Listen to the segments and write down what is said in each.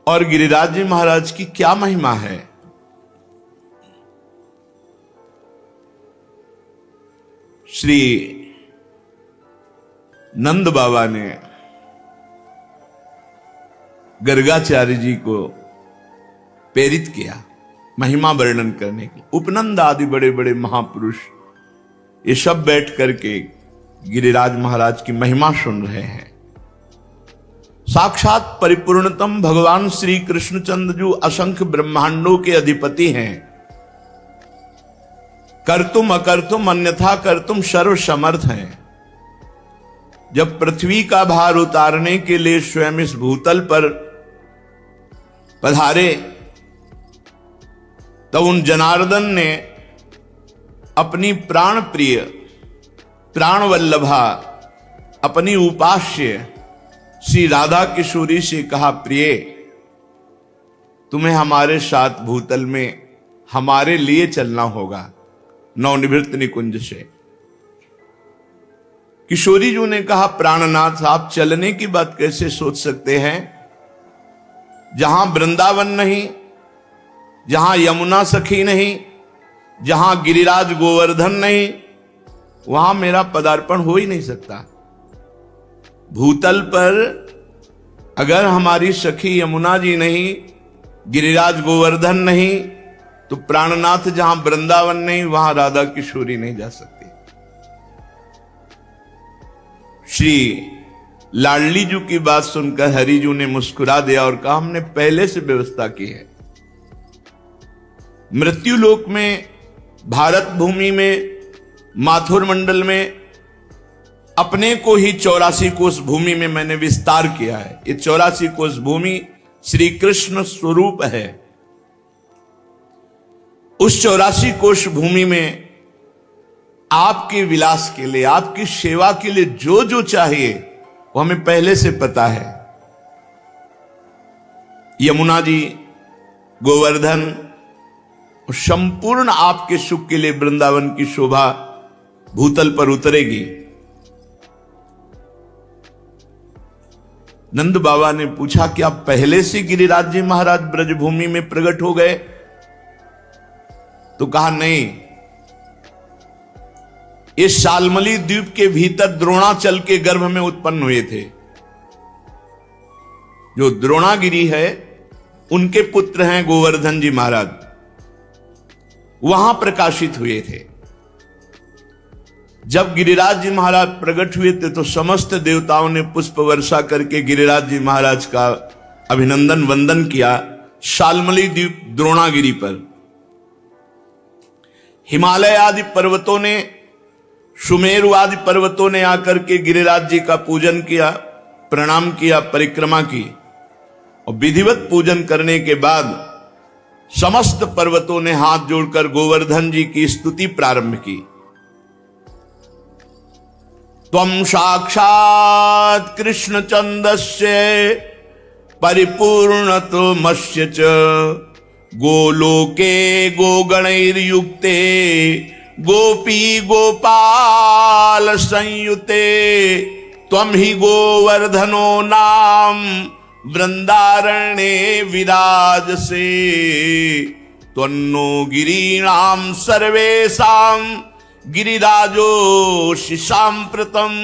और गिरिराज जी महाराज की क्या महिमा है। श्री नंद बाबा ने गर्गाचार्य जी को प्रेरित किया महिमा वर्णन करने के। उपनंद आदि बड़े बड़े महापुरुष ये सब बैठ करके गिरिराज महाराज की महिमा सुन रहे हैं। साक्षात परिपूर्णतम भगवान श्री कृष्णचंद्र जो असंख्य ब्रह्मांडों के अधिपति हैं, कर्तुम अकर्तुम अन्यथा कर्तुम सर्व समर्थ हैं। जब पृथ्वी का भार उतारने के लिए स्वयं इस भूतल पर पधारे, तब उन जनार्दन ने अपनी प्राण प्रिय प्राण वल्लभा अपनी उपास्य श्री राधा किशोरी से कहा, प्रिय तुम्हें हमारे साथ भूतल में हमारे लिए चलना होगा नवनिवृत्त निकुंज से। किशोरी जी ने कहा, प्राणनाथ आप चलने की बात कैसे सोच सकते हैं, जहां वृंदावन नहीं, जहां यमुना सखी नहीं, जहां गिरिराज गोवर्धन नहीं, वहां मेरा पदार्पण हो ही नहीं सकता। भूतल पर अगर हमारी सखी यमुना जी नहीं, गिरिराज गोवर्धन नहीं, तो प्राणनाथ जहां वृंदावन नहीं वहां राधा किशोरी नहीं जा सकती। श्री लाडली जी की बात सुनकर हरिजू ने मुस्कुरा दिया और कहा, हमने पहले से व्यवस्था की है। मृत्यु लोक में, भारत भूमि में, माथुर मंडल में अपने को ही 84 कोस भूमि में मैंने विस्तार किया है। ये 84 कोस भूमि श्री कृष्ण स्वरूप है। उस 84 कोस भूमि में आपके विलास के लिए, आपकी सेवा के लिए जो जो चाहिए वो हमें पहले से पता है। यमुना जी, गोवर्धन, संपूर्ण आपके सुख के लिए वृंदावन की शोभा भूतल पर उतरेगी। नंद बाबा ने पूछा, क्या पहले से गिरिराज जी महाराज ब्रजभूमि में प्रकट हो गए? तो कहा, नहीं, इस शालमली द्वीप के भीतर द्रोणाचल के गर्भ में उत्पन्न हुए थे। जो द्रोणागिरी है उनके पुत्र हैं गोवर्धन जी महाराज, वहां प्रकाशित हुए थे। जब गिरिराज जी महाराज प्रकट हुए थे तो समस्त देवताओं ने पुष्प वर्षा करके गिरिराज जी महाराज का अभिनंदन वंदन किया शालमली द्वीप द्रोणागिरी पर। हिमालय आदि पर्वतों ने, सुमेरु आदि पर्वतों ने आकर के गिरिराज जी का पूजन किया, प्रणाम किया, परिक्रमा की, और विधिवत पूजन करने के बाद समस्त पर्वतों ने हाथ जोड़कर गोवर्धन जी की स्तुति प्रारंभ की। त्वं साक्षात् कृष्णचंदस्य परिपूर्णतमस्य च गोलोके गोगणैर्युक्ते गोपी गोपाल संयुते त्वं हि गोवर्धनो नाम वृंदारण्ये विराजसे त्वन्नो गिरीणां सर्वेषां गिरिराजोऽसि साम्प्रतं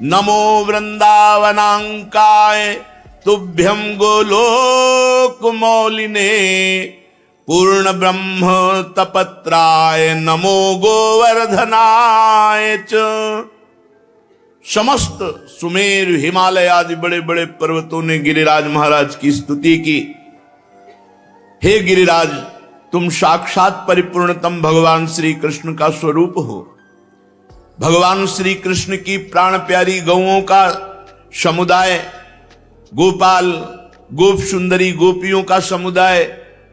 नमो वृंदावनांकाय तुभ्यं गोलोकमौलिने पूर्ण ब्रह्म तपत्राय नमो गोवर्धनाय च। समस्त सुमेर, हिमालय आदि बड़े बड़े पर्वतों ने गिरिराज महाराज की स्तुति की। हे गिरिराज, तुम साक्षात परिपूर्णतम भगवान श्री कृष्ण का स्वरूप हो। भगवान श्री कृष्ण की प्राण प्यारी गौओं का समुदाय, गोपाल, गोप सुंदरी गोपियों का समुदाय,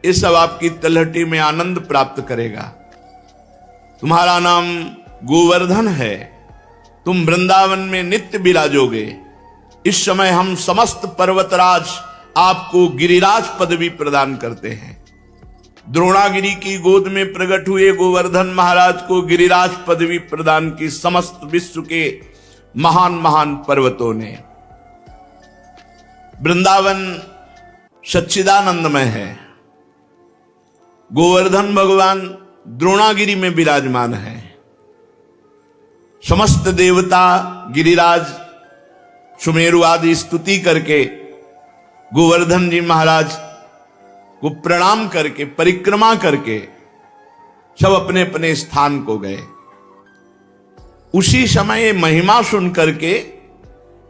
ये सब आपकी तलहटी में आनंद प्राप्त करेगा। तुम्हारा नाम गोवर्धन है, तुम वृंदावन में नित्य विराजोगे। इस समय हम समस्त पर्वतराज आपको गिरिराज पदवी प्रदान करते हैं। द्रोणागिरी की गोद में प्रकट हुए गोवर्धन महाराज को गिरिराज पदवी प्रदान की समस्त विश्व के महान महान पर्वतों ने। वृंदावन सच्चिदानंदमय है। गोवर्धन भगवान द्रोणागिरी में विराजमान है। समस्त देवता गिरिराज सुमेरु आदि स्तुति करके गोवर्धन जी महाराज को प्रणाम करके परिक्रमा करके सब अपने अपने स्थान को गए। उसी समय ये महिमा सुन करके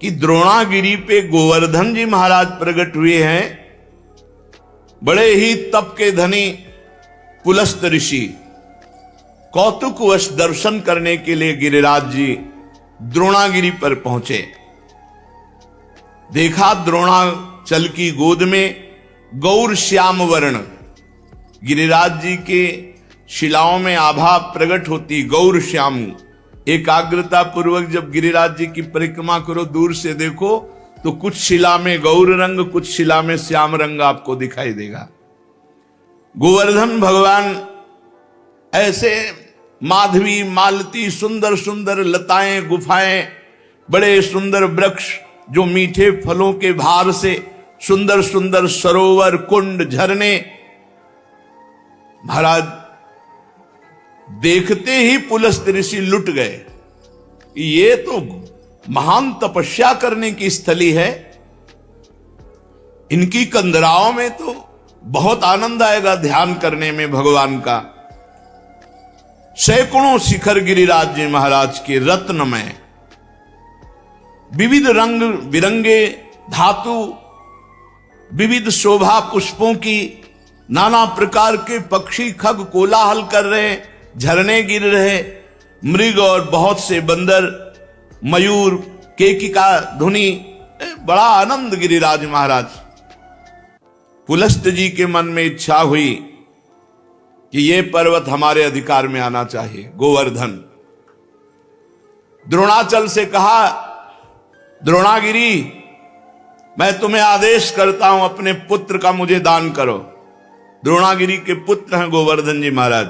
कि द्रोणागिरी पे गोवर्धन जी महाराज प्रकट हुए हैं, बड़े ही तप के धनी पुलस्त ऋषि कौतुकवश दर्शन करने के लिए गिरिराज जी द्रोणागिरी पर पहुंचे। देखा द्रोणाचल की गोद में गौर श्याम वर्ण, गिरिराज जी के शिलाओं में आभा प्रकट होती गौर श्याम। एकाग्रता पूर्वक जब गिरिराज जी की परिक्रमा करो, दूर से देखो तो कुछ शिला में गौर रंग, कुछ शिला में श्याम रंग आपको दिखाई देगा। गोवर्धन भगवान ऐसे माधवी मालती सुंदर सुंदर लताएं गुफाएं, बड़े सुंदर वृक्ष जो मीठे फलों के भार से सुंदर सुंदर सरोवर कुंड झरने, महाराज देखते ही पुलस्त ऋषि लुट गए। ये तो महान तपस्या करने की स्थली है, इनकी कंदराओं में तो बहुत आनंद आएगा ध्यान करने में भगवान का। सैकड़ों शिखर गिरिराज जी महाराज के रत्नमय, विविध रंग बिरंगे धातु, विविध शोभा पुष्पों की, नाना प्रकार के पक्षी खग कोलाहल कर रहे, झरने गिर रहे, मृग और बहुत से बंदर, मयूर, केकिका ध्वनि, बड़ा आनंद गिरिराज महाराज। पुलस्त जी के मन में इच्छा हुई कि ये पर्वत हमारे अधिकार में आना चाहिए, गोवर्धन। द्रोणाचल से कहा, द्रोणागिरी मैं तुम्हें आदेश करता हूं अपने पुत्र का मुझे दान करो। द्रोणागिरी के पुत्र हैं गोवर्धन जी महाराज।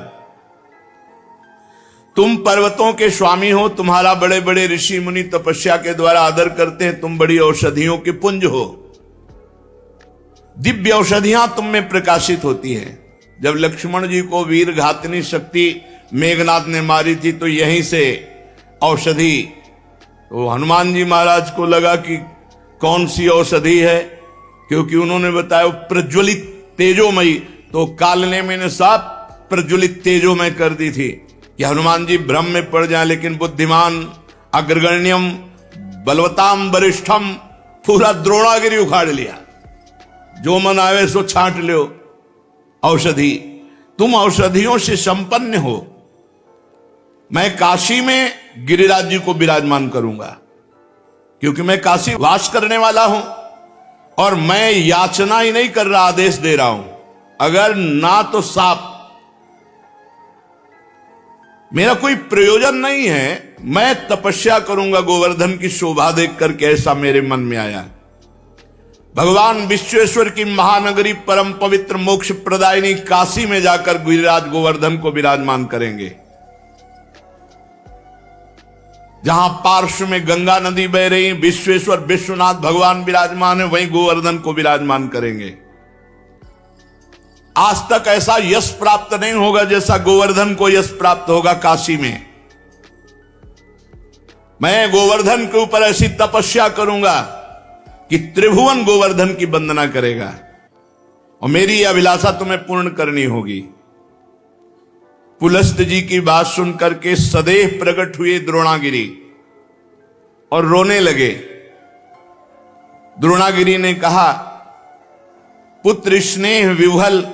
तुम पर्वतों के स्वामी हो, तुम्हारा बड़े बड़े ऋषि मुनि तपस्या के द्वारा आदर करते हैं, तुम बड़ी औषधियों के पुंज हो, दिव्य औषधियां तुम में प्रकाशित होती हैं। जब लक्ष्मण जी को वीर घातनी शक्ति मेघनाथ ने मारी थी तो यहीं से औषधि, तो हनुमान जी महाराज को लगा कि कौन सी औषधि है, क्योंकि उन्होंने बताया प्रज्वलित तेजोमयी, तो कालने में ने साफ प्रज्वलित तेजोमय कर दी थी कि हनुमान जी भ्रम में पड़ जाए। लेकिन बुद्धिमान अग्रगण्यम बलवताम वरिष्ठम, पूरा द्रोणागिरी उखाड़ लिया, जो मन आवे सो छांट लो औषधि। तुम औषधियों से संपन्न हो। मैं काशी में गिरिराज जी को विराजमान करूंगा, क्योंकि मैं काशी वास करने वाला हूं, और मैं याचना ही नहीं कर रहा, आदेश दे रहा हूं। अगर ना तो साफ, मेरा कोई प्रयोजन नहीं है, मैं तपस्या करूंगा गोवर्धन की शोभा देख करके, ऐसा मेरे मन में आया। भगवान विश्वेश्वर की महानगरी परम पवित्र मोक्ष प्रदायिनी काशी में जाकर गिरिराज गोवर्धन को विराजमान करेंगे। जहां पार्श्व में गंगा नदी बह रही, विश्वेश्वर विश्वनाथ भगवान विराजमान है, वहीं गोवर्धन को विराजमान करेंगे। आज तक ऐसा यश प्राप्त नहीं होगा जैसा गोवर्धन को यश प्राप्त होगा काशी में। मैं गोवर्धन के ऊपर ऐसी तपस्या करूंगा कि त्रिभुवन गोवर्धन की वंदना करेगा, और मेरी अभिलाषा तुम्हें पूर्ण करनी होगी। पुलस्त जी की बात सुनकर के सदैव प्रकट हुए द्रोणागिरी और रोने लगे। द्रोणागिरी ने कहा, पुत्र स्नेह विह्वल,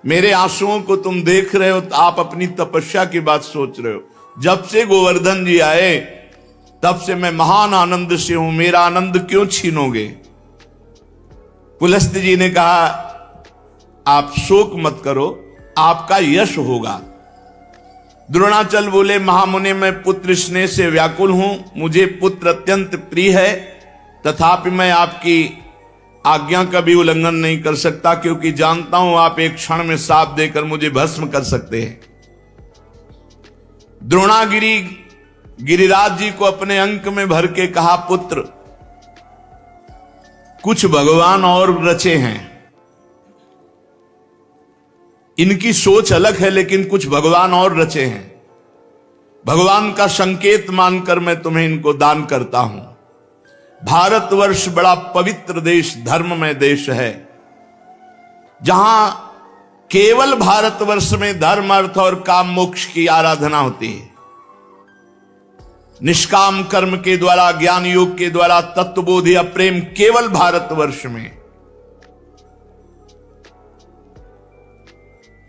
मेरे आंसुओं को तुम देख रहे हो तो आप अपनी तपस्या की बात सोच रहे हो। जब से गोवर्धन जी आए तब से मैं महान आनंद से हूं, मेरा आनंद क्यों छीनोगे? पुलस्त जी ने कहा, आप शोक मत करो, आपका यश होगा। द्रोणाचल बोले, महामुनि मैं पुत्र स्नेह से व्याकुल हूं, मुझे पुत्र अत्यंत प्रिय है, तथापि मैं आपकी आज्ञा का भी उल्लंघन नहीं कर सकता, क्योंकि जानता हूं आप एक क्षण में शाप देकर मुझे भस्म कर सकते हैं। द्रोणागिरी गिरिराज जी को अपने अंक में भर के कहा, पुत्र कुछ भगवान और रचे हैं, इनकी सोच अलग है, लेकिन कुछ भगवान और रचे हैं। भगवान का संकेत मानकर मैं तुम्हें इनको दान करता हूं। भारतवर्ष बड़ा पवित्र देश, धर्ममय देश है, जहां केवल भारतवर्ष में धर्म, अर्थ और काम मोक्ष की आराधना होती है। निष्काम कर्म के द्वारा, ज्ञान योग के द्वारा तत्वबोध या प्रेम केवल भारतवर्ष में।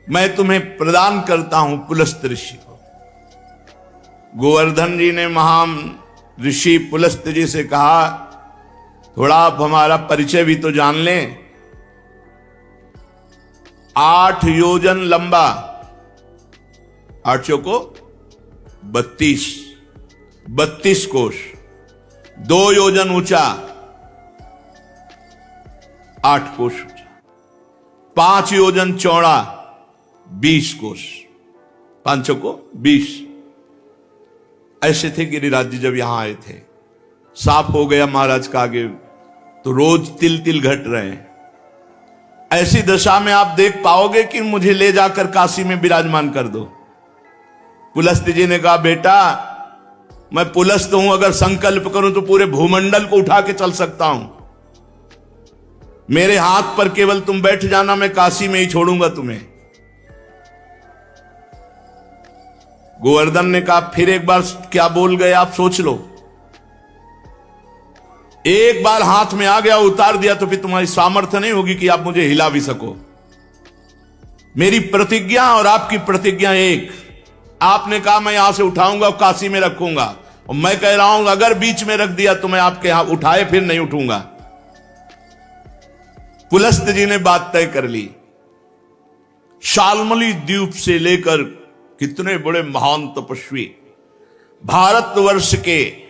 मैं तुम्हें प्रदान करता हूं पुलस्त ऋषि को। गोवर्धन जी ने महान ऋषि पुलस्त जी से कहा, थोड़ा आप हमारा परिचय भी तो जान लें। 8 योजन लंबा, 8 चौको 32 कोश, 2 योजन ऊंचा, 8 कोश ऊंचा, 5 योजन चौड़ा, 20 कोश, 5 चौको 20। ऐसे थे गिरिराज जी जब यहां आए थे। साफ हो गया महाराज का आगे तो रोज तिल तिल घट रहे हैं। ऐसी दशा में आप देख पाओगे कि मुझे ले जाकर काशी में विराजमान कर दो। पुलस्त जी ने कहा, बेटा मैं पुलस्त हूं, अगर संकल्प करूं तो पूरे भूमंडल को उठा के चल सकता हूं। मेरे हाथ पर केवल तुम बैठ जाना, मैं काशी में ही छोड़ूंगा तुम्हें। गोवर्धन ने कहा, फिर एक बार क्या बोल गए आप, सोच लो। एक बार हाथ में आ गया, उतार दिया तो फिर तुम्हारी सामर्थ्य नहीं होगी कि आप मुझे हिला भी सको। मेरी प्रतिज्ञा और आपकी प्रतिज्ञा एक। आपने कहा मैं यहां से उठाऊंगा और काशी में रखूंगा, और मैं कह रहा हूं अगर बीच में रख दिया तो मैं आपके यहां उठाए फिर नहीं उठूंगा। पुलस्त जी ने बात तय कर ली। शाल्मली द्वीप से लेकर कितने बड़े महान तपस्वी भारतवर्ष के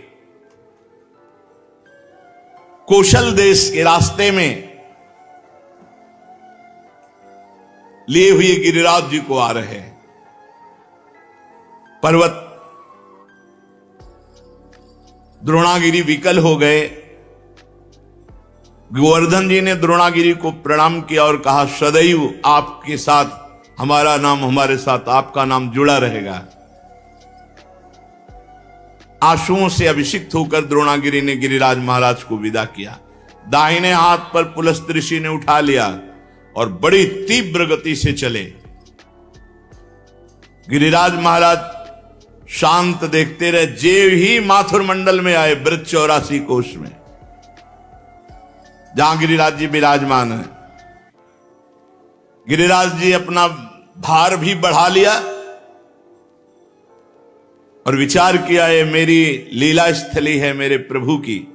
कौशल देश के रास्ते में लिए हुए गिरिराज जी को आ रहे हैं। पर्वत द्रोणागिरी विकल हो गए। गोवर्धन जी ने द्रोणागिरी को प्रणाम किया और कहा, सदैव आपके साथ हमारा नाम, हमारे साथ आपका नाम जुड़ा रहेगा। आंसुओं से अभिषिक्त होकर द्रोणागिरी ने गिरिराज महाराज को विदा किया। दाहिने हाथ पर पुलस्त ऋषि ने उठा लिया और बड़ी तीव्र गति से चले। गिरिराज महाराज शांत देखते रहे। जेव ही माथुर मंडल में आए, ब्रज 84 कोश में, जहां गिरिराज जी विराजमान है। गिरिराज जी अपना भार भी बढ़ा लिया और विचार किया, ये मेरी लीला स्थली है मेरे प्रभु की,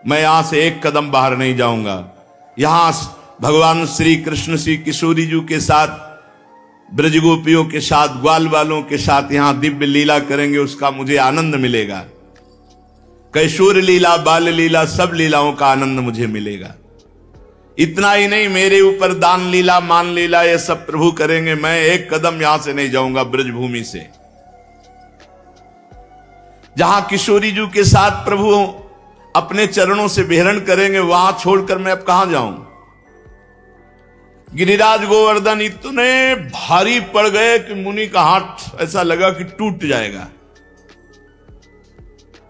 मैं यहां से एक कदम बाहर नहीं जाऊंगा। यहां भगवान श्री कृष्ण श्री किशोरी जी के साथ, ब्रजगोपियों के साथ, ग्वाल वालों के साथ यहां दिव्य लीला करेंगे, उसका मुझे आनंद मिलेगा। कैशोर लीला, बाल लीला, सब लीलाओं का आनंद मुझे मिलेगा। इतना ही नहीं, मेरे ऊपर दान लीला, मान लीला, ये सब प्रभु करेंगे। मैं एक कदम यहां से नहीं जाऊंगा ब्रजभूमि से। जहां किशोरी जी के साथ प्रभु अपने चरणों से विहरण करेंगे, वहां छोड़कर मैं अब कहां जाऊं। गिरिराज गोवर्धन इतने भारी पड़ गए कि मुनि का हाथ ऐसा लगा कि टूट जाएगा,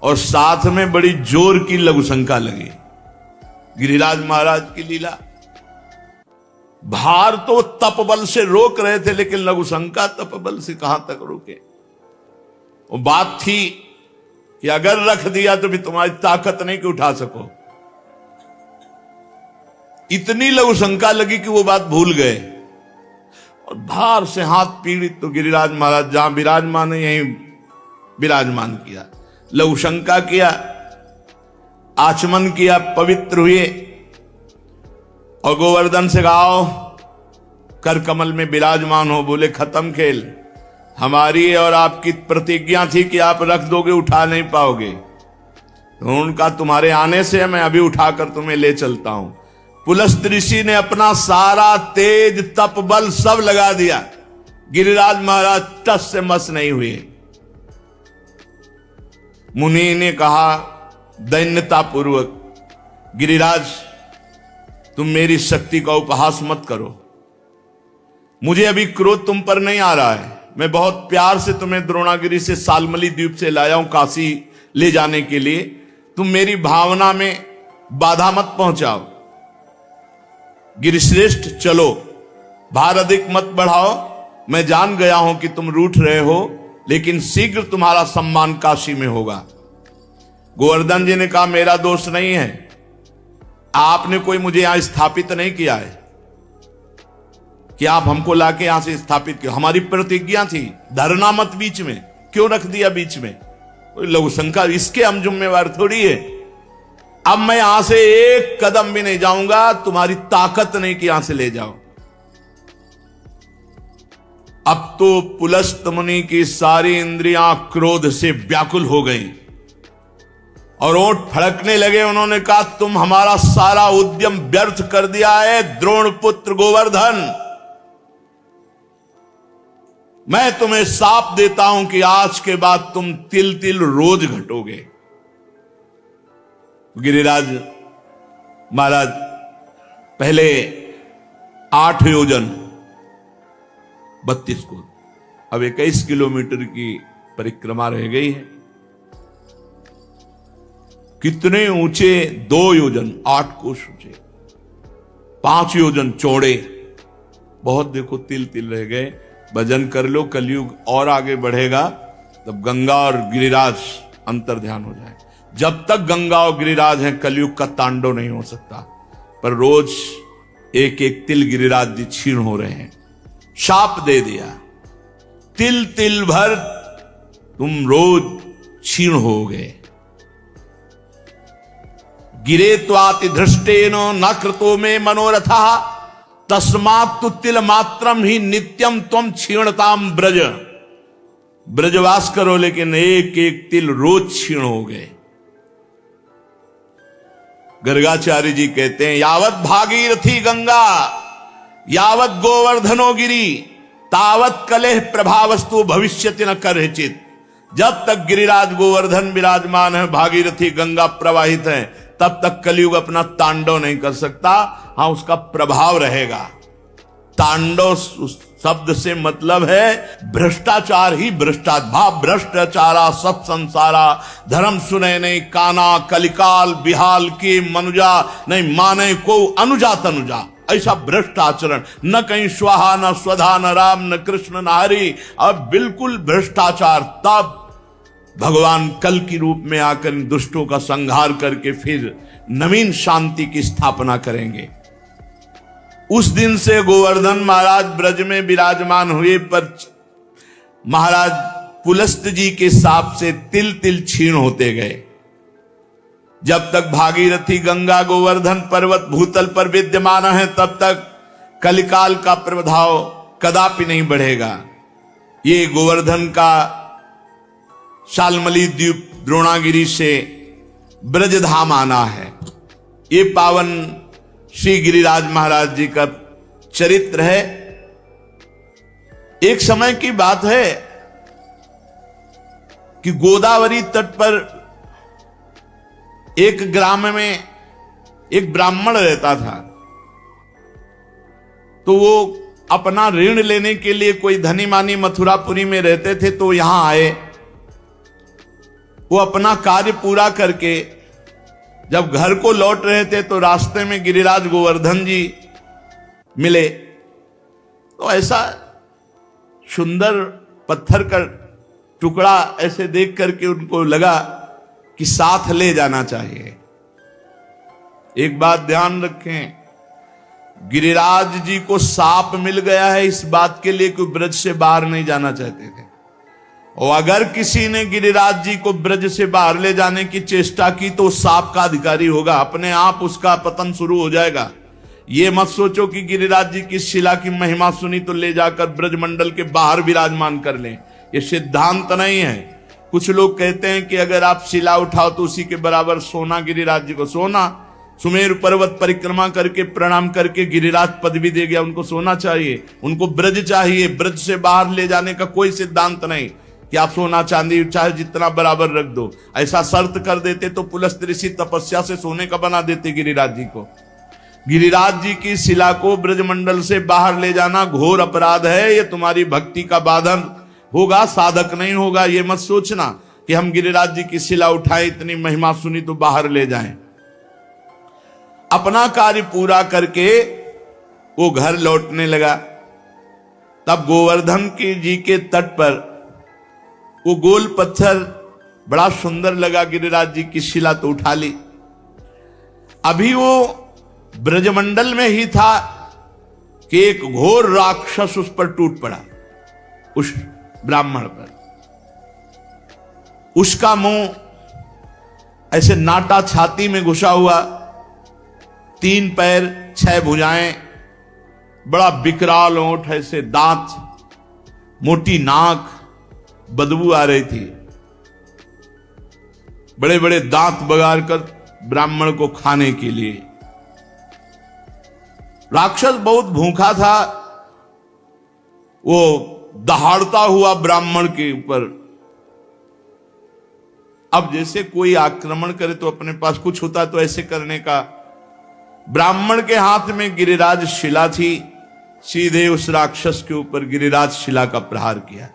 और साथ में बड़ी जोर की लघुशंका लगी। गिरिराज महाराज की लीला, भार तो तपबल से रोक रहे थे, लेकिन लघुशंका तपबल से कहां तक रोके। वो बात थी कि अगर रख दिया तो भी तुम्हारी ताकत नहीं कि उठा सको। इतनी लघुशंका लगी कि वो बात भूल गए, और भार से हाथ पीड़ित तो गिरिराज महाराज जहां विराजमान है यहीं विराजमान किया। लघुशंका किया, आचमन किया, पवित्र हुए, और गोवर्धन से गाओ कर कमल में विराजमान हो। बोले खत्म खेल, हमारी और आपकी प्रतिज्ञा थी कि आप रख दोगे, उठा नहीं पाओगे, तो उनका तुम्हारे आने से मैं अभी उठाकर तुम्हें ले चलता हूं। पुलस्त ऋषि ने अपना सारा तेज, तप, बल सब लगा दिया। गिरिराज महाराज टस से मस नहीं हुए। मुनि ने कहा दैन्यता पूर्वक, गिरिराज तुम मेरी शक्ति का उपहास मत करो। मुझे अभी क्रोध तुम पर नहीं आ रहा है। मैं बहुत प्यार से तुम्हें द्रोणागिरी से सालमली द्वीप से लाया हूं काशी ले जाने के लिए। तुम मेरी भावना में बाधा मत पहुंचाओ। गिरिश्रेष्ठ चलो, भार अधिक मत बढ़ाओ। मैं जान गया हूं कि तुम रूठ रहे हो, लेकिन शीघ्र तुम्हारा सम्मान काशी में होगा। गोवर्धन जी ने कहा मेरा दोष नहीं है, आपने कोई मुझे यहां स्थापित नहीं किया है कि आप हमको लाके यहां से स्थापित किया। हमारी प्रतिज्ञा थी धरना मत बीच में, क्यों रख दिया बीच में? कोई लघु शंका, इसके हम जिम्मेवार थोड़ी है। अब मैं यहां से एक कदम भी नहीं जाऊंगा, तुम्हारी ताकत नहीं कि यहां से ले जाओ। अब तो पुलस्त मुनि की सारी इंद्रियां क्रोध से व्याकुल हो गई और ओंठ फड़कने लगे। उन्होंने कहा तुम हमारा सारा उद्यम व्यर्थ कर दिया है द्रोण पुत्र गोवर्धन। मैं तुम्हें शाप देता हूं कि आज के बाद तुम तिल तिल रोज घटोगे। गिरिराज महाराज पहले 8 योजन 32 को, अब 21 किलोमीटर की परिक्रमा रह गई है। कितने ऊंचे? 2 योजन 8 कोस ऊंचे, 5 योजन चौड़े। बहुत देखो तिल तिल रह गए। भजन कर लो, कलयुग और आगे बढ़ेगा तब गंगा और गिरिराज अंतर ध्यान हो जाए। जब तक गंगा और गिरिराज हैं कलयुग का तांडव नहीं हो सकता। पर रोज एक एक तिल गिरिराज जी क्षीण हो रहे हैं। शाप दे दिया, तिल तिल भर तुम रोज क्षीण हो गए। गिरे त्वाति धृष्टेन न कृतो में मनोरथा तस्मात् तु तिल मात्रम ही नित्यम त्वम क्षीणताम ब्रज। ब्रजवास करो, लेकिन एक एक तिल रोज क्षीण हो गए। गर्गाचार्य जी कहते हैं यावत भागीरथी गंगा यावत गोवर्धनो गिरी तावत कलेह प्रभावस्तु भविष्यति न करहिचित। जब तक गिरिराज गोवर्धन विराजमान है, भागीरथी गंगा प्रवाहित है, तब तक कलयुग अपना तांडव नहीं कर सकता। हाँ, उसका प्रभाव रहेगा। तांडव शब्द से मतलब है भ्रष्टाचार ही भ्रष्टाचार। भाव भ्रष्टाचारा सब संसारा धर्म सुने नहीं काना कलिकाल बिहाल की मनुजा नहीं माने को अनुजा तनुजा। ऐसा भ्रष्ट आचरण, न कहीं स्वाहा न स्वधा न राम न कृष्ण न हरि, अब बिल्कुल भ्रष्टाचार। तब भगवान कल की रूप में आकर दुष्टों का संहार करके फिर नवीन शांति की स्थापना करेंगे। उस दिन से गोवर्धन महाराज ब्रज में विराजमान हुए, पर महाराज पुलस्त जी के साप से तिल तिल क्षीण होते गए। जब तक भागीरथी गंगा गोवर्धन पर्वत भूतल पर विद्यमान है, तब तक कलिकाल का प्रभाव कदापि नहीं बढ़ेगा। ये गोवर्धन का शालमली द्वीप द्रोणागिरी से ब्रजधाम आना है। ये पावन श्री गिरिराज महाराज जी का चरित्र है। एक समय की बात है कि गोदावरी तट पर एक ग्राम में एक ब्राह्मण रहता था। तो वो अपना ऋण लेने के लिए, कोई धनी मानी मथुरापुरी में रहते थे, तो यहां आए। वो अपना कार्य पूरा करके जब घर को लौट रहे थे, तो रास्ते में गिरिराज गोवर्धन जी मिले। तो ऐसा सुंदर पत्थर का टुकड़ा ऐसे देख करके उनको लगा कि साथ ले जाना चाहिए। एक बात ध्यान रखें, गिरिराज जी को साप मिल गया है इस बात के लिए कि ब्रज से बाहर नहीं जाना चाहते थे। और अगर किसी ने गिरिराज जी को ब्रज से बाहर ले जाने की चेष्टा की तो साप का अधिकारी होगा, अपने आप उसका पतन शुरू हो जाएगा। ये मत सोचो कि गिरिराज जी की शिला की महिमा सुनी तो ले जाकर ब्रजमंडल के बाहर विराजमान कर लें। ये सिद्धांत नहीं है। कुछ लोग कहते हैं कि अगर आप शिला उठाओ तो उसी के बराबर सोना गिरिराज जी को, सोना सुमेर पर्वत परिक्रमा करके प्रणाम करके गिरिराज पदवी दे गया, उनको सोना चाहिए, उनको ब्रज चाहिए। ब्रज से बाहर ले जाने का कोई सिद्धांत नहीं कि आप सोना चांदी चाहे जितना बराबर रख दो। ऐसा शर्त कर देते तो पुलस्त ऋषि तपस्या से सोने का बना देते गिरिराज जी को। गिरिराज जी की शिला को ब्रजमंडल से बाहर ले जाना घोर अपराध है। ये तुम्हारी भक्ति का बाधन होगा, साधक नहीं होगा। ये मत सोचना कि हम गिरिराज जी की शिला उठाएं, इतनी महिमा सुनी तो बाहर ले जाएं। अपना कार्य पूरा करके वो घर लौटने लगा। तब गोवर्धन की जी के तट पर वो गोल पत्थर बड़ा सुंदर लगा, गिरिराज जी की शिला तो उठा ली। अभी वो ब्रजमंडल में ही था कि एक घोर राक्षस उस पर टूट पड़ा, उस ब्राह्मण पर। उसका मुंह ऐसे नाटा छाती में घुसा हुआ, 3 पैर 6 भुजाएं, बड़ा विकराल ओंठ, ऐसे दांत, मोटी नाक, बदबू आ रही थी। बड़े बड़े दांत बगाड़ कर ब्राह्मण को खाने के लिए। राक्षस बहुत भूखा था। वो दहाड़ता हुआ ब्राह्मण के ऊपर। अब जैसे कोई आक्रमण करे तो अपने पास कुछ होता तो ऐसे करने का। ब्राह्मण के हाथ में गिरिराज शिला थी, सीधे उस राक्षस के ऊपर गिरिराज शिला का प्रहार किया।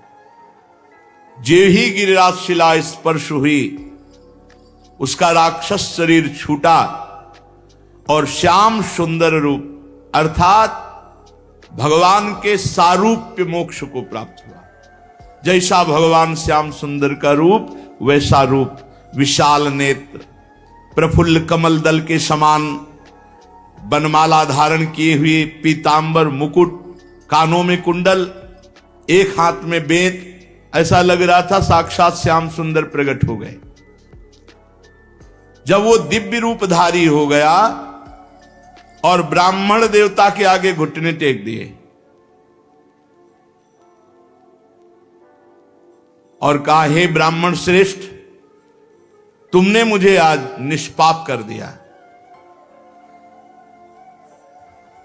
जे ही गिरिराज शिला स्पर्श हुई, उसका राक्षस शरीर छूटा और श्याम सुंदर रूप अर्थात भगवान के सारूप्य मोक्ष को प्राप्त हुआ। जैसा भगवान श्याम सुंदर का रूप, वैसा रूप, विशाल नेत्र, प्रफुल्ल कमल दल के समान बनमाला धारण किए हुए, पीतांबर मुकुट, कानों में कुंडल, एक हाथ में बेत, ऐसा लग रहा था साक्षात श्याम सुंदर प्रकट हो गए। जब वो दिव्य रूपधारी हो गया और ब्राह्मण देवता के आगे घुटने टेक दिए और कहा, हे ब्राह्मण श्रेष्ठ, तुमने मुझे आज निष्पाप कर दिया।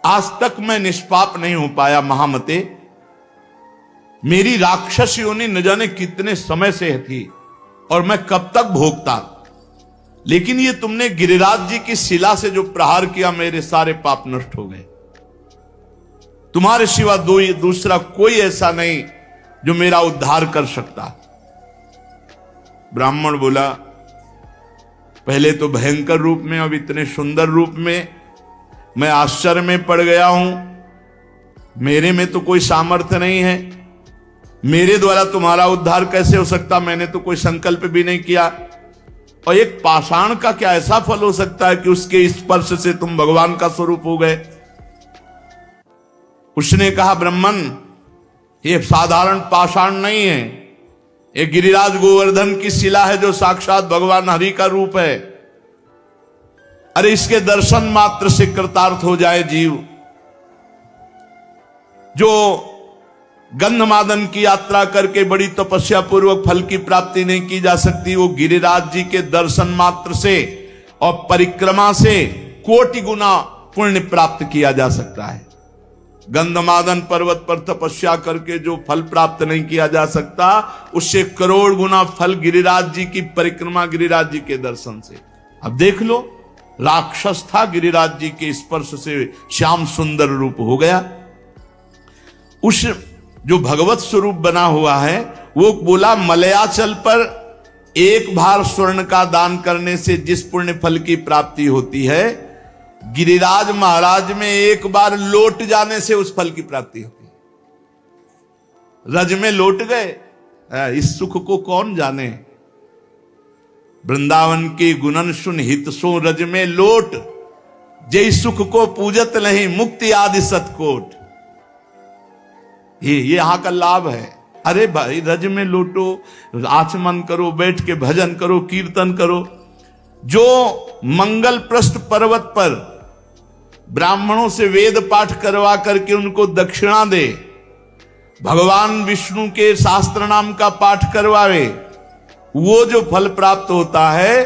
आज तक मैं निष्पाप नहीं हो पाया महामते। मेरी राक्षस योनि न जाने कितने समय से थी और मैं कब तक भोगता, लेकिन ये तुमने गिरिराज जी की शिला से जो प्रहार किया, मेरे सारे पाप नष्ट हो गए। तुम्हारे सिवा दूसरा कोई ऐसा नहीं जो मेरा उद्धार कर सकता। ब्राह्मण बोला, पहले तो भयंकर रूप में, अब इतने सुंदर रूप में मैं आश्चर्य में पड़ गया हूं। मेरे में तो कोई सामर्थ्य नहीं है, मेरे द्वारा तुम्हारा उद्धार कैसे हो सकता? मैंने तो कोई संकल्प भी नहीं किया। और एक पाषाण का क्या ऐसा फल हो सकता है कि उसके स्पर्श से तुम भगवान का स्वरूप हो गए? उसने कहा, ब्राह्मण, ये साधारण पाषाण नहीं है, ये गिरिराज गोवर्धन की शिला है जो साक्षात भगवान हरि का रूप है। अरे इसके दर्शन मात्र से कृतार्थ हो जाए जीव। जो गंधमादन की यात्रा करके बड़ी तपस्या पूर्वक फल की प्राप्ति नहीं की जा सकती, वो गिरिराज जी के दर्शन मात्र से और परिक्रमा से कोटि गुना पुण्य प्राप्त किया जा सकता है। गंधमादन पर्वत पर तपस्या करके जो फल प्राप्त नहीं किया जा सकता, उससे करोड़ गुना फल गिरिराज जी की परिक्रमा, गिरिराज जी के दर्शन से। अब देख लो, राक्षस था, गिरिराज जी के स्पर्श से श्याम सुंदर रूप हो गया। उस जो भगवत स्वरूप बना हुआ है, वो बोला, मलयाचल पर एक भार स्वर्ण का दान करने से जिस पुण्य फल की प्राप्ति होती है, गिरिराज महाराज में एक बार लौट जाने से उस फल की प्राप्ति होती है। रज में लौट गए, इस सुख को कौन जाने। वृंदावन के गुणन सुन हित सो रज में लोट, जय सुख को पूजत नहीं मुक्ति आदि सतकोट। ये यहां का लाभ है। अरे भाई, रज में लौटो, आचमन करो, बैठ के भजन करो, कीर्तन करो। जो मंगल प्रस्थ पर्वत पर ब्राह्मणों से वेद पाठ करवा करके उनको दक्षिणा दे, भगवान विष्णु के शास्त्र नाम का पाठ करवावे, वो जो फल प्राप्त होता है,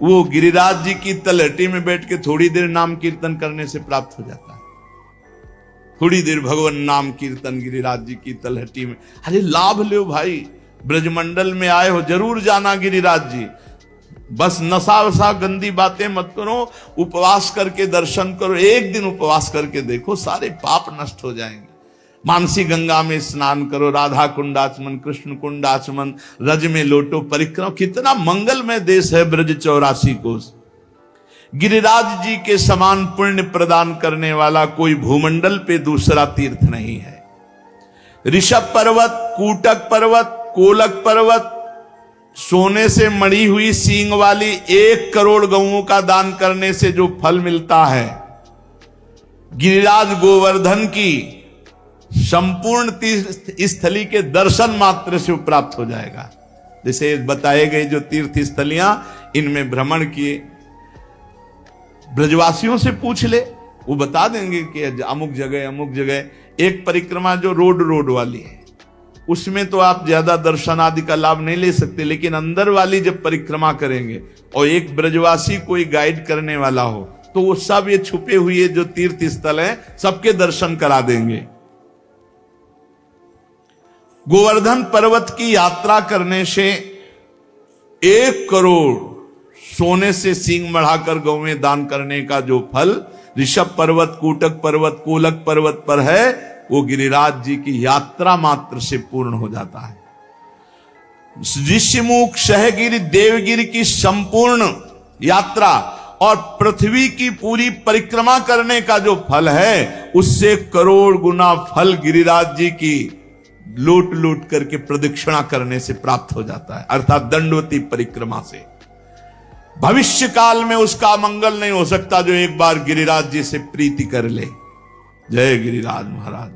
वो गिरिराज जी की तलहटी में बैठ के थोड़ी देर नाम कीर्तन करने से प्राप्त हो जाता है। थोड़ी देर भगवान नाम कीर्तन गिरिराज जी की तलहटी में। अरे लाभ लो भाई, ब्रजमंडल में आए हो, जरूर जाना गिरिराज जी। बस नशा वशा गंदी बातें मत करो, उपवास करके दर्शन करो, एक दिन उपवास करके देखो, सारे पाप नष्ट हो जाएंगे। मानसी गंगा में स्नान करो, राधा कुंडाचमन, कृष्ण कुंडाचमन, रज में लोटो परिक्रमा। कितना मंगलमय देश है ब्रज 84 कोस। गिरिराज जी के समान पुण्य प्रदान करने वाला कोई भूमंडल पे दूसरा तीर्थ नहीं है। ऋषभ पर्वत, कूटक पर्वत, कोलक पर्वत, सोने से मड़ी हुई सींग वाली 1 करोड़ गऊओं का दान करने से जो फल मिलता है, गिरिराज गोवर्धन की संपूर्ण तीर्थ स्थली के दर्शन मात्र से प्राप्त हो जाएगा। जैसे बताए गए जो तीर्थ स्थलियां, इनमें भ्रमण किए, ब्रजवासियों से पूछ ले, वो बता देंगे कि अमुक जगह। एक परिक्रमा जो रोड वाली है, उसमें तो आप ज्यादा दर्शन आदि का लाभ नहीं ले सकते, लेकिन अंदर वाली जब परिक्रमा करेंगे और एक ब्रजवासी कोई गाइड करने वाला हो, तो वो सब ये छुपे हुए जो तीर्थ स्थल हैं सबके दर्शन करा देंगे। गोवर्धन पर्वत की यात्रा करने से 1 करोड़ सोने से सींग बढ़ाकर गौ में दान करने का जो फल ऋषभ पर्वत, कूटक पर्वत, कोलक पर्वत पर है, वो गिरिराज जी की यात्रा मात्र से पूर्ण हो जाता है। ऋषिमुख, सहगिरि, देवगिरि की संपूर्ण यात्रा और पृथ्वी की पूरी परिक्रमा करने का जो फल है, उससे करोड़ गुना फल गिरिराज जी की लूट करके प्रदक्षिणा करने से प्राप्त हो जाता है, अर्थात दंडवती परिक्रमा से। भविष्य काल में उसका मंगल नहीं हो सकता जो एक बार गिरिराज जी से प्रीति कर ले। जय गिरिराज महाराज।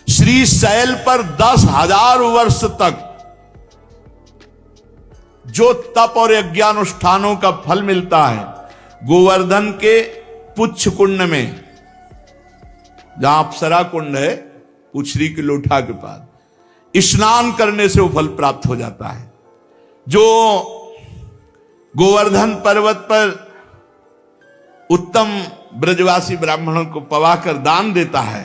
श्री शैल पर 10,000 वर्ष तक जो तप और यज्ञानुष्ठानों का फल मिलता है, गोवर्धन के पुच्छ कुंड में, जहां अप्सरा कुंड है, उछरी की लोठा के पास स्नान करने से वो फल प्राप्त हो जाता है। जो गोवर्धन पर्वत पर उत्तम ब्रजवासी ब्राह्मणों को पवाकर दान देता है,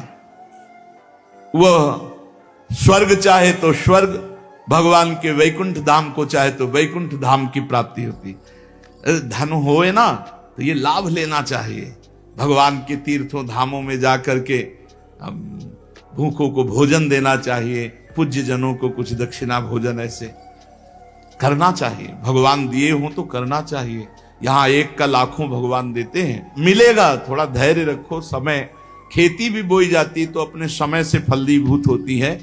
वह स्वर्ग चाहे तो स्वर्ग, भगवान के वैकुंठ धाम को चाहे तो वैकुंठ धाम की प्राप्ति होती। धन होए ना तो ये लाभ लेना चाहिए। भगवान के तीर्थों धामों में जाकर के भूखों को भोजन देना चाहिए, पूज्य जनों को कुछ दक्षिणा भोजन ऐसे करना चाहिए। भगवान दिए हों तो करना चाहिए। यहां एक का लाखों भगवान देते हैं, मिलेगा, थोड़ा धैर्य रखो। समय, खेती भी बोई जाती तो अपने समय से फलीभूत होती है।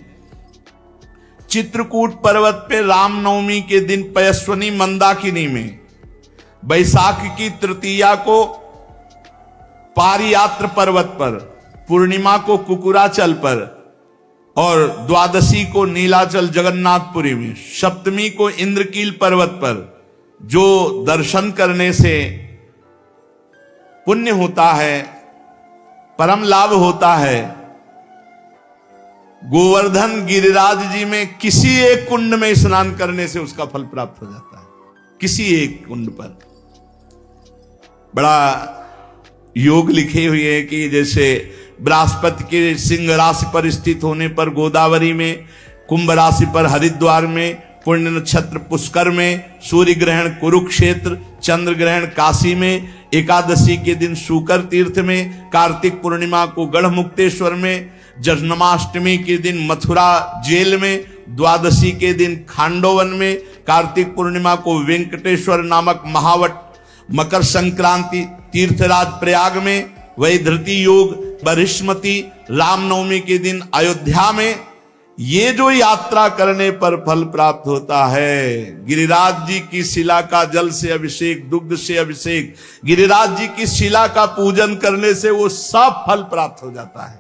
चित्रकूट पर्वत पे रामनवमी के दिन पयस्वनी मंदाकिनी में, बैसाख की तृतीया को पारियात्र पर्वत पर, पूर्णिमा को कुकुराचल पर और द्वादशी को नीलाचल जगन्नाथपुरी में, सप्तमी को इंद्रकील पर्वत पर जो दर्शन करने से पुण्य होता है, परम लाभ होता है, गोवर्धन गिरिराज जी में किसी एक कुंड में स्नान करने से उसका फल प्राप्त हो जाता है। किसी एक कुंड पर बड़ा योग लिखे हुए हैं कि जैसे बृहस्पति के सिंह राशि पर स्थित होने पर गोदावरी में, कुंभ राशि पर हरिद्वार में, पुण्य नक्षत्र पुष्कर में, सूर्य ग्रहण कुरुक्षेत्र, चंद्र ग्रहण काशी में, एकादशी के दिन शुकर तीर्थ में, कार्तिक पूर्णिमा को गढ़मुक्तेश्वर में, जन्माष्टमी के दिन मथुरा जेल में, द्वादशी के दिन खांडोवन में, कार्तिक पूर्णिमा को वेंकटेश्वर नामक महावट, मकर संक्रांति तीर्थराज प्रयाग में, वैधृति योग बरिष्मती, रामनवमी के दिन अयोध्या में। ये जो यात्रा करने पर फल प्राप्त होता है, गिरिराज जी की शिला का जल से अभिषेक, दुग्ध से अभिषेक, गिरिराज जी की शिला का पूजन करने से वो सब फल प्राप्त हो जाता है।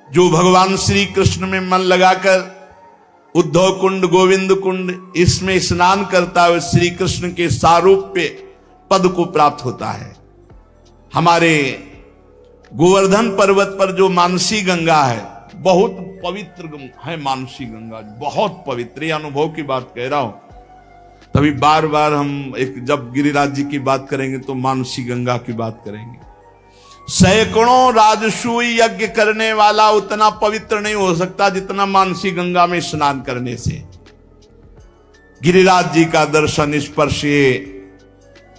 जो भगवान श्री कृष्ण में मन लगाकर उद्धव कुंड, गोविंद कुंड, इसमें स्नान करता है, श्री कृष्ण के सारूप्य पद को प्राप्त होता है। हमारे गोवर्धन पर्वत पर जो मानसी गंगा है, बहुत पवित्र है मानसी गंगा, बहुत पवित्र। ये अनुभव की बात कह रहा हूं, तभी बार बार हम जब गिरिराज जी की बात करेंगे तो मानसी गंगा की बात करेंगे। सैकड़ों राजसूय यज्ञ करने वाला उतना पवित्र नहीं हो सकता जितना मानसी गंगा में स्नान करने से। गिरिराज जी का दर्शन स्पर्श ये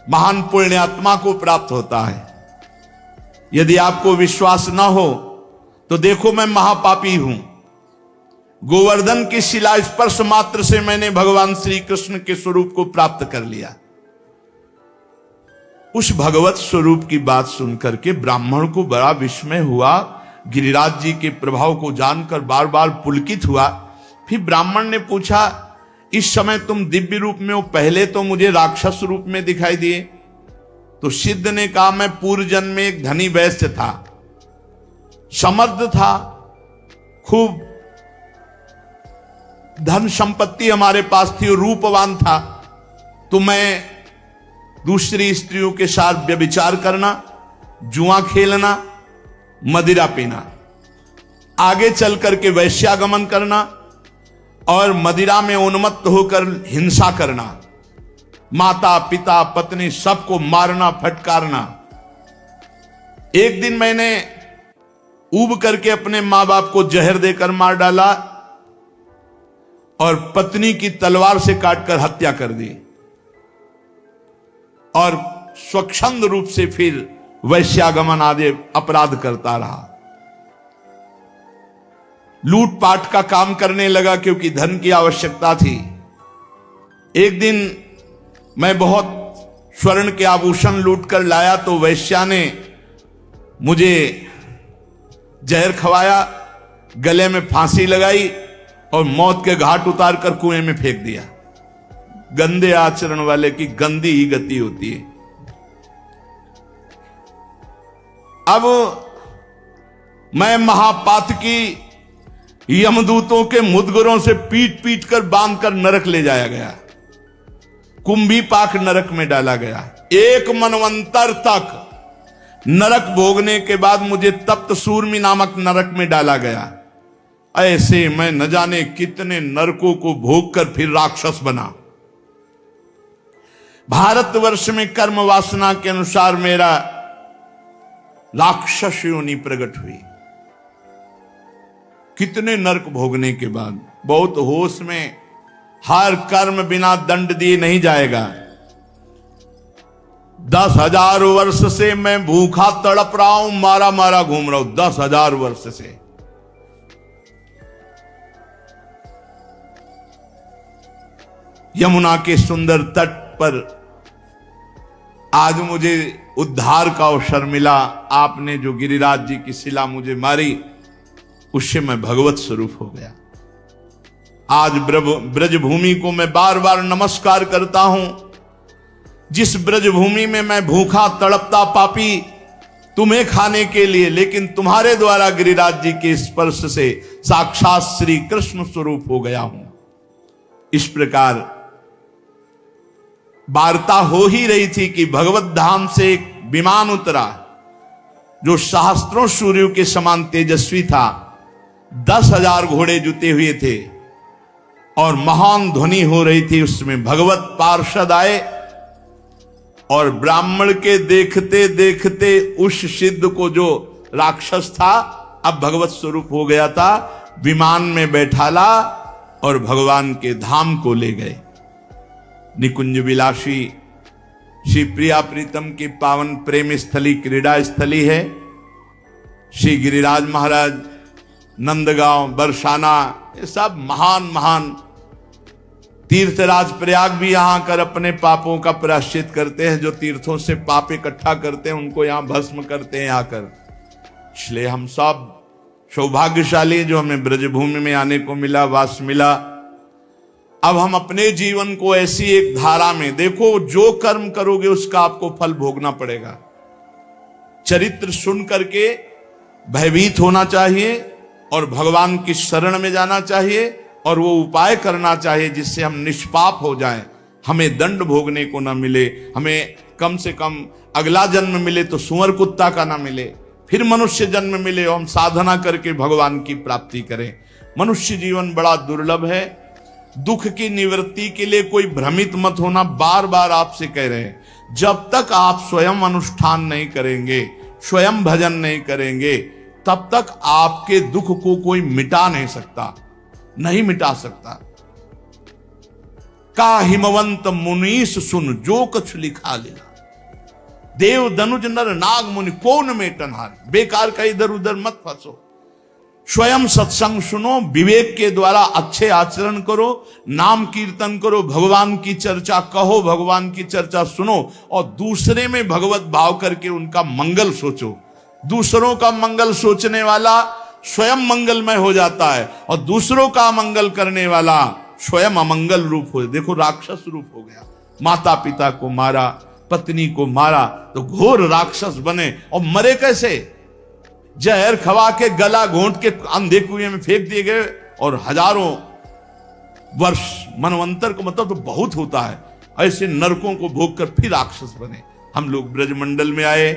महान पुण्यात्मा को प्राप्त होता है। यदि आपको विश्वास न हो तो देखो, मैं महापापी हूं। गोवर्धन की शिला स्पर्श मात्र से मैंने भगवान श्री कृष्ण के स्वरूप को प्राप्त कर लिया। उस भगवत स्वरूप की बात सुनकर के ब्राह्मण को बड़ा विस्मय हुआ। गिरिराज जी के प्रभाव को जानकर बार बार पुलकित हुआ। फिर ब्राह्मण ने पूछा, इस समय तुम दिव्य रूप में हो, पहले तो मुझे राक्षस रूप में दिखाई दिए। तो सिद्ध ने कहा, मैं पूर्व जन्म में एक धनी वैश्य था, समर्थ था, खूब धन संपत्ति हमारे पास थी और रूपवान था। तो मैं दूसरी स्त्रियों के साथ व्यभिचार करना, जुआ खेलना, मदिरा पीना, आगे चल करके वैश्यागमन करना और मदिरा में उन्मत्त होकर हिंसा करना, माता पिता पत्नी सबको मारना फटकारना। एक दिन मैंने ऊब करके अपने मां बाप को जहर देकर मार डाला और पत्नी की तलवार से काटकर हत्या कर दी और स्वच्छंद रूप से फिर वैश्यागमन आदि अपराध करता रहा। लूटपाट का काम करने लगा क्योंकि धन की आवश्यकता थी। एक दिन मैं बहुत स्वर्ण के आभूषण लूट कर लाया तो वैश्या ने मुझे जहर खवाया, गले में फांसी लगाई और मौत के घाट उतार कर कुएं में फेंक दिया। गंदे आचरण वाले की गंदी ही गति होती है। अब मैं महापातकी यमदूतों के मुदगरों से पीट पीट कर बांध कर नरक ले जाया गया, कुंभी पाक नरक में डाला गया। एक मनवंतर तक नरक भोगने के बाद मुझे तप्त सूर्मी नामक नरक में डाला गया। ऐसे मैं न जाने कितने नरकों को भोग कर फिर राक्षस बना। भारतवर्ष में कर्म वासना के अनुसार मेरा राक्षस योनि प्रकट हुई। कितने नरक भोगने के बाद, बहुत होश में, हर कर्म बिना दंड दिए नहीं जाएगा। 10,000 वर्ष से मैं भूखा तड़प रहा हूं, मारा मारा घूम रहा हूं, 10,000 वर्ष से। यमुना के सुंदर तट पर आज मुझे उद्धार का अवसर मिला। आपने जो गिरिराज जी की शिला मुझे मारी, उससे मैं भगवत स्वरूप हो गया। आज ब्रजभूमि को मैं बार बार नमस्कार करता हूं। जिस ब्रजभूमि में मैं भूखा तड़पता पापी तुम्हें खाने के लिए, लेकिन तुम्हारे द्वारा गिरिराज जी के स्पर्श से साक्षात श्री कृष्ण स्वरूप हो गया हूं। इस प्रकार वार्ता हो ही रही थी कि भगवत धाम से एक विमान उतरा जो सहस्त्रों सूर्यों के समान तेजस्वी था। 10,000 घोड़े जुते हुए थे और महान ध्वनि हो रही थी। उसमें भगवत पार्षद आए और ब्राह्मण के देखते देखते उस सिद्ध को, जो राक्षस था अब भगवत स्वरूप हो गया था, विमान में बैठाला और भगवान के धाम को ले गए। निकुंज विलासी श्री प्रिया प्रीतम की पावन प्रेम स्थली, क्रीड़ा स्थली है। श्री गिरिराज महाराज, नंदगांव, बरसाना, ये सब महान महान तीर्थराज। प्रयाग भी यहां आकर अपने पापों का प्रायश्चित करते हैं। जो तीर्थों से पाप इकट्ठा करते हैं उनको यहां भस्म करते हैं आकर। इसलिए हम सब सौभाग्यशाली जो हमें ब्रजभूमि में आने को मिला, वास मिला। अब हम अपने जीवन को ऐसी एक धारा में देखो, जो कर्म करोगे उसका आपको फल भोगना पड़ेगा। चरित्र सुन करके भयभीत होना चाहिए और भगवान की शरण में जाना चाहिए और वो उपाय करना चाहिए जिससे हम निष्पाप हो जाएं, हमें दंड भोगने को ना मिले, हमें कम से कम अगला जन्म मिले तो सुअर कुत्ता का ना मिले, फिर मनुष्य जन्म मिले और हम साधना करके भगवान की प्राप्ति करें। मनुष्य जीवन बड़ा दुर्लभ है। दुख की निवृत्ति के लिए कोई भ्रमित मत होना, बार बार आपसे कह रहे हैं। जब तक आप स्वयं अनुष्ठान नहीं करेंगे, स्वयं भजन नहीं करेंगे, तब तक आपके दुख को कोई मिटा नहीं सकता, नहीं मिटा सकता। का हिमवंत मुनीस सुन जो कछ लिखा लेना। देव दनुज नर नाग मुनि कौन में टनहार, बेकार का इधर उधर मत फंसो। स्वयं सत्संग सुनो, विवेक के द्वारा अच्छे आचरण करो, नाम कीर्तन करो, भगवान की चर्चा कहो, भगवान की चर्चा सुनो, और दूसरे में भगवत भाव करके उनका मंगल सोचो। दूसरों का मंगल सोचने वाला स्वयं मंगलमय हो जाता है, और दूसरों का मंगल करने वाला स्वयं अमंगल रूप हो। देखो राक्षस रूप हो गया, माता पिता को मारा, पत्नी को मारा, तो घोर राक्षस बने। और मरे कैसे? जहर खवा के गला घोंट के अंधे कुएं में फेंक दिए गए, और हजारों वर्ष मनवंतर को मतलब तो बहुत होता है, ऐसे नरकों को भोग कर फिर राक्षस बने। हम लोग ब्रजमंडल में आए,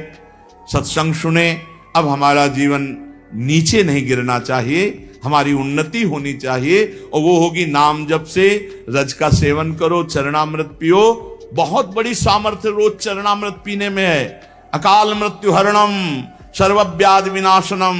सत्संग सुने, अब हमारा जीवन नीचे नहीं गिरना चाहिए, हमारी उन्नति होनी चाहिए, और वो होगी नाम जप से। रज का सेवन करो, चरणामृत पियो। बहुत बड़ी सामर्थ्य रोज चरणामृत पीने में है। अकाल मृत्यु हरणम, सर्वव्याधि विनाशनम।